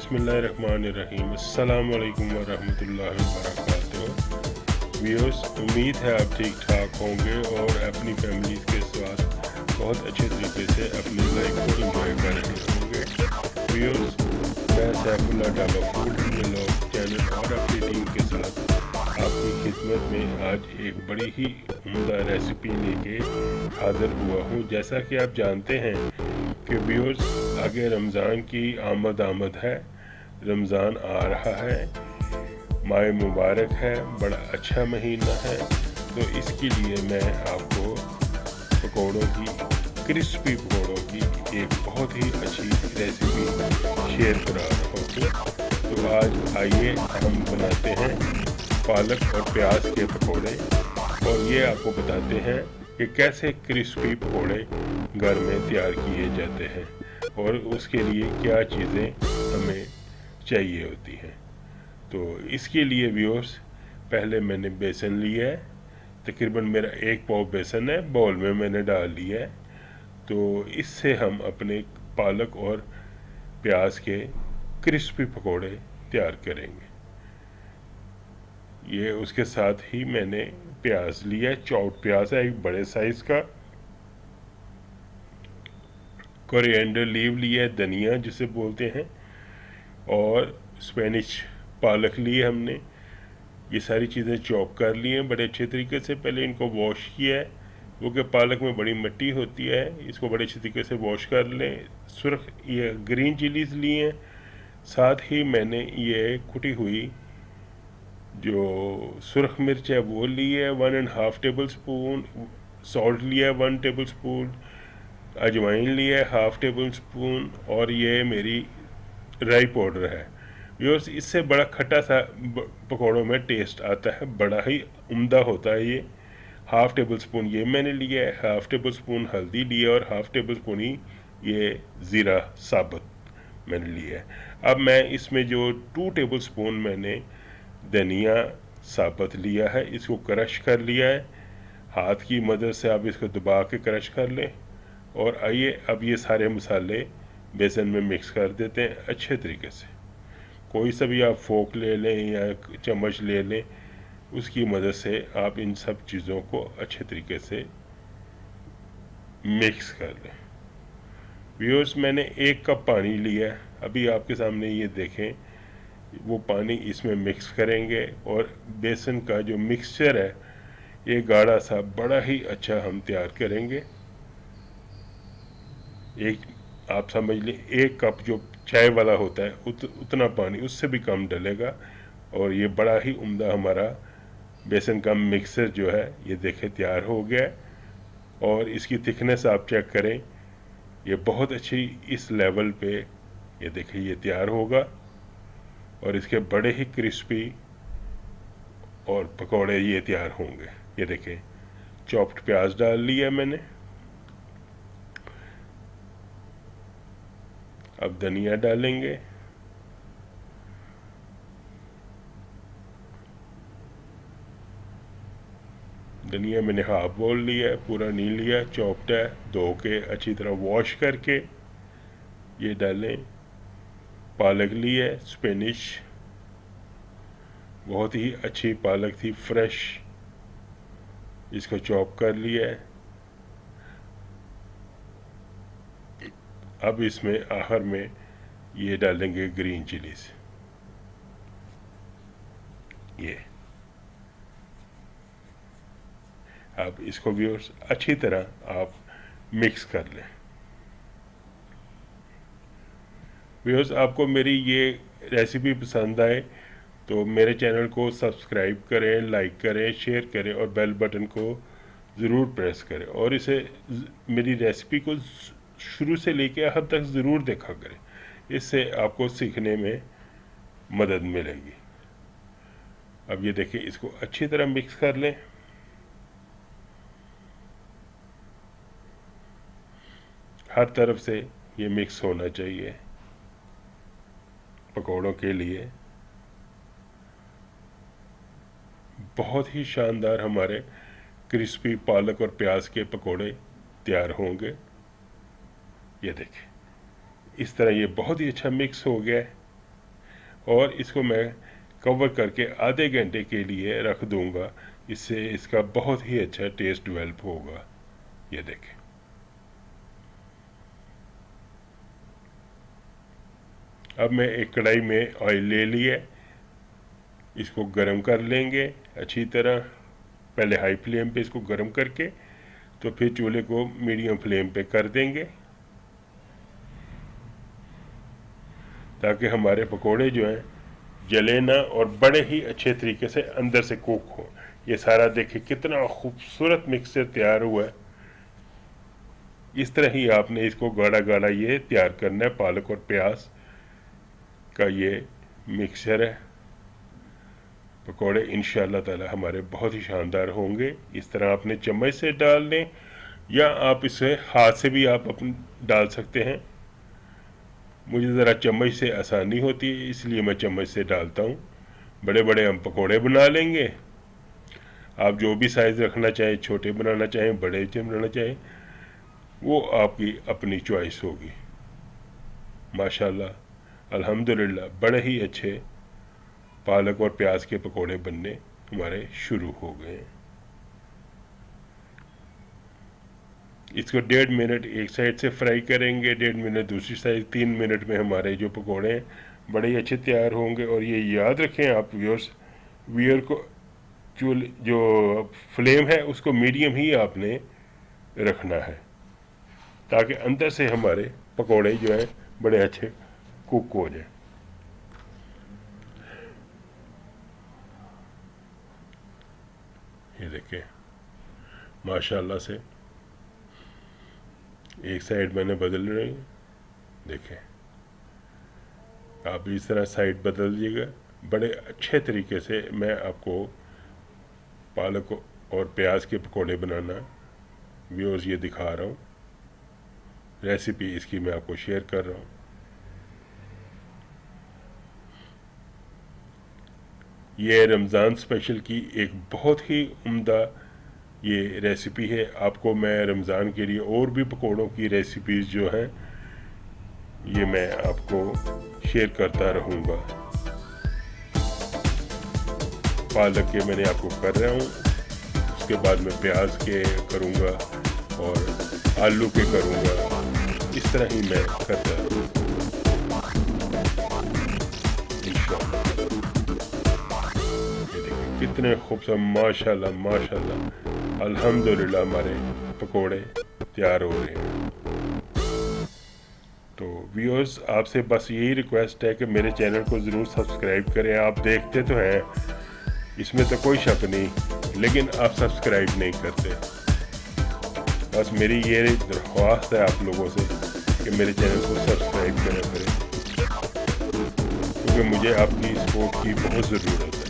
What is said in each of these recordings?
बिस्मिल्लाहिर्रहमानिर्रहीम। अस्सलाम वालेकुम वरहमतुल्लाहि वबरकातुहू। व्यूअर्स, उम्मीद है आप ठीक ठाक होंगे और अपनी फैमिली के साथ बहुत अच्छे तरीके से अपनी लाइफ को एंजॉय कर रहे होंगे। व्यूअर्स, मैं Saifullah dhaba food vlog channel और अपनी टीम के साथ आपकी खिदमत में आज एक बड़ी ही उम्दा रेसिपी लेके हाज़िर हुआ हूँ। जैसा कि आप जानते हैं कि व्यूअर्स, आगे रमज़ान की आमद है, रमज़ान आ रहा है, माह मुबारक है, बड़ा अच्छा महीना है। तो इसके लिए मैं आपको पकौड़ों की, क्रिस्पी पकौड़ों की एक बहुत ही अच्छी रेसिपी शेयर करा रहा हूँ। तो आज आइए हम बनाते हैं पालक और प्याज के पकौड़े और ये आपको बताते हैं कि कैसे क्रिस्पी पकौड़े घर में तैयार किए जाते हैं और उसके लिए क्या चीज़ें हमें चाहिए होती हैं। तो इसके लिए व्यूअर्स, पहले मैंने बेसन लिया है, तकरीबन मेरा 1 पाव बेसन है, बाउल में मैंने डाल लिया है। तो इससे हम अपने पालक और प्याज के क्रिस्पी पकौड़े तैयार करेंगे। ये उसके साथ ही मैंने प्याज लिया है, चॉप्ड प्याज है एक बड़े साइज़ का, कोरिएंडर लीव लिया है, धनिया जिसे बोलते हैं, और स्पेनिश पालक लिए हमने। ये सारी चीज़ें चॉप कर ली हैं बड़े अच्छे तरीके से। पहले इनको वॉश किया है क्योंकि पालक में बड़ी मिट्टी होती है, इसको बड़े अच्छे तरीके से वॉश कर लें। सुर्ख ये ग्रीन चिलीज़ लिए हैं, साथ ही मैंने ये कुटी हुई जो सुर्ख मिर्च है वो ली है, 1.5 टेबल स्पून सॉल्ट लिया है, 1 टेबल स्पून अजवाइन लिया है, 1/2 टेबल स्पून, और ये मेरी राई पाउडर है। व्यूअर्स, इससे बड़ा खट्टा सा पकौड़ों में टेस्ट आता है, बड़ा ही उम्दा होता है ये। 1/2 टेबल स्पून ये मैंने लिया है, 1/2 टेबल स्पून हल्दी लिया और 1/2 टेबल स्पून ही ये ज़ीरा साबुत मैंने लिया है। अब मैं इसमें जो 2 टेबल स्पून मैंने धनिया साबुत लिया है, इसको क्रश कर लिया है। हाथ की मदद से आप इसको दबा के क्रश कर लें। और आइए अब ये सारे मसाले बेसन में मिक्स कर देते हैं अच्छे तरीके से। कोई सा भी आप फोक ले लें या चम्मच ले लें, उसकी मदद से आप इन सब चीज़ों को अच्छे तरीके से मिक्स कर लें। व्यूअर्स, मैंने 1 कप पानी लिया है, अभी आपके सामने ये देखें। वो पानी इसमें मिक्स करेंगे और बेसन का जो मिक्सचर है ये गाढ़ा सा बड़ा ही अच्छा हम तैयार करेंगे। एक आप समझ लें 1 कप जो चाय वाला होता है उतना पानी, उससे भी कम डलेगा। और ये बड़ा ही उम्दा हमारा बेसन का मिक्सर जो है ये देखें तैयार हो गया है। और इसकी थिकनेस आप चेक करें, ये बहुत अच्छी इस लेवल पे ये देखें ये तैयार होगा और इसके बड़े ही क्रिस्पी और पकौड़े ये तैयार होंगे। ये देखें, चॉप्ड प्याज डाल लिया मैंने, अब धनिया डालेंगे, धनिया मैंने हाफ बाउल लिया है, पूरा नहीं लिया, चॉप्ड है, धो के अच्छी तरह वॉश करके ये डालें। पालक ली है स्पेनिश, बहुत ही अच्छी पालक थी, फ्रेश, इसको चॉप कर लिया है। अब इसमें आखिर में ये डालेंगे ग्रीन चिलीज, ये। अब इसको भी अच्छी तरह आप मिक्स कर लें। व्यूअर्स, आपको मेरी ये रेसिपी पसंद आए तो मेरे चैनल को सब्सक्राइब करें, लाइक करें, शेयर करें और बेल बटन को ज़रूर प्रेस करें। और इसे मेरी रेसिपी को शुरू से लेकर आखिर तक ज़रूर देखा करें, इससे आपको सीखने में मदद मिलेगी। अब ये देखिए, इसको अच्छी तरह मिक्स कर लें। हर तरफ से ये मिक्स होना चाहिए पकौड़ों के लिए। बहुत ही शानदार हमारे क्रिस्पी पालक और प्याज के पकौड़े तैयार होंगे। ये देखें, इस तरह ये बहुत ही अच्छा मिक्स हो गया है। और इसको मैं कवर करके आधे घंटे के लिए रख दूंगा। इससे इसका बहुत ही अच्छा टेस्ट डेवलप होगा। ये देखें, अब मैं एक कढ़ाई में ऑयल ले लिया, इसको गरम कर लेंगे अच्छी तरह। पहले हाई फ्लेम पे इसको गरम करके तो फिर चूल्हे को मीडियम फ्लेम पे कर देंगे, ताकि हमारे पकोड़े जो हैं जले ना और बड़े ही अच्छे तरीके से अंदर से कुक हो। ये सारा देखिए कितना खूबसूरत मिक्सचर तैयार हुआ है। इस तरह ही आपने इसको गाढ़ा गाढ़ा ये तैयार करना है। पालक और प्याज का ये मिक्सचर है। पकोड़े इंशाअल्लाह ताला हमारे बहुत ही शानदार होंगे। इस तरह आपने चम्मच से डाल लें या आप इसे हाथ से भी आप अपने डाल सकते हैं। मुझे ज़रा चम्मच से आसानी होती है, इसलिए मैं चम्मच से डालता हूँ। बड़े बड़े हम पकोड़े बना लेंगे। आप जो भी साइज़ रखना चाहें, छोटे बनाना चाहें, बड़े बनाना चाहें, वो आपकी अपनी चॉइस होगी। माशाल्लाह अल्हम्दुलिल्लाह बड़े ही अच्छे पालक और प्याज के पकोड़े बनने हमारे शुरू हो गए हैं। इसको 1.5 मिनट एक साइड से फ्राई करेंगे, 1.5 मिनट दूसरी साइड, 3 मिनट में हमारे जो पकोड़े हैं बड़े ही अच्छे तैयार होंगे। और ये याद रखें आप व्यूअर को, जो फ्लेम है उसको मीडियम ही आपने रखना है, ताकि अंदर से हमारे पकोड़े जो हैं बड़े अच्छे कुक हो जाए। ये देखें माशाल्लाह से एक साइड मैंने बदल रही, देखें आप इस तरह साइड बदल दीजिएगा। बड़े अच्छे तरीके से मैं आपको पालक और प्याज के पकोड़े बनाना व्यूअर्स ये दिखा रहा हूँ। रेसिपी इसकी मैं आपको शेयर कर रहा हूँ। ये रमज़ान स्पेशल की एक बहुत ही उम्दा ये रेसिपी है। आपको मैं रमज़ान के लिए और भी पकोड़ों की रेसिपीज़ जो हैं ये मैं आपको शेयर करता रहूँगा। पालक के मैंने आपको कर रहा हूँ, उसके बाद मैं प्याज के करूँगा और आलू के करूँगा। इस तरह ही मैं करता रहूँगा इंशाअल्लाह। ये देखिए कितने खूबसूरत, माशाल्लाह माशाल्लाह अल्हम्दुलिल्लाह हमारे पकोड़े तैयार हो रहे हैं। तो व्यूअर्स आपसे बस यही रिक्वेस्ट है कि मेरे चैनल को ज़रूर सब्सक्राइब करें। आप देखते तो हैं, इसमें तो कोई शक नहीं, लेकिन आप सब्सक्राइब नहीं करते। बस मेरी ये दरख्वास्त है आप लोगों से कि मेरे चैनल को सब्सक्राइब करें, क्योंकि मुझे आपकी सपोर्ट की बहुत ज़रूरत है।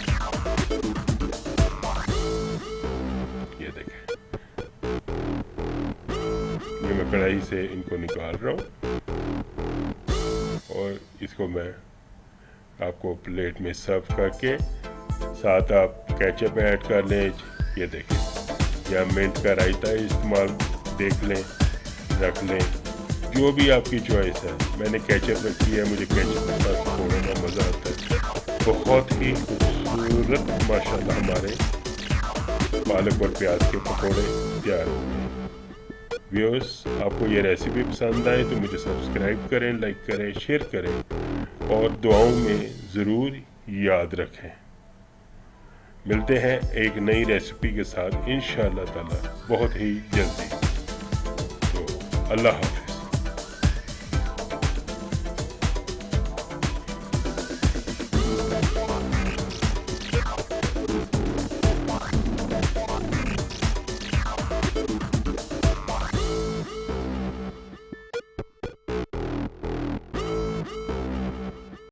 ये देखें, ये मैं कढ़ाई से इनको निकाल रहा हूँ और इसको मैं आपको प्लेट में सर्व करके साथ आप केचप ऐड कर लें। ये देखें, या मिंट का रायता इस्तेमाल देख लें, रख लें, जो भी आपकी चॉइस है। मैंने केचप रखी है, मुझे केचप के साथ पकोड़ों का मज़ा आता है। बहुत ही खूबसूरत माशाल्लाह हमारे पालक और प्याज के पकोड़े तैयार हो गए। व्यूअर्स आपको ये रेसिपी पसंद आए तो मुझे सब्सक्राइब करें, लाइक करें, शेयर करें और दुआओं में ज़रूर याद रखें। मिलते हैं एक नई रेसिपी के साथ इंशाअल्लाह ताला बहुत ही जल्दी। तो अल्लाह हाफ़िज़।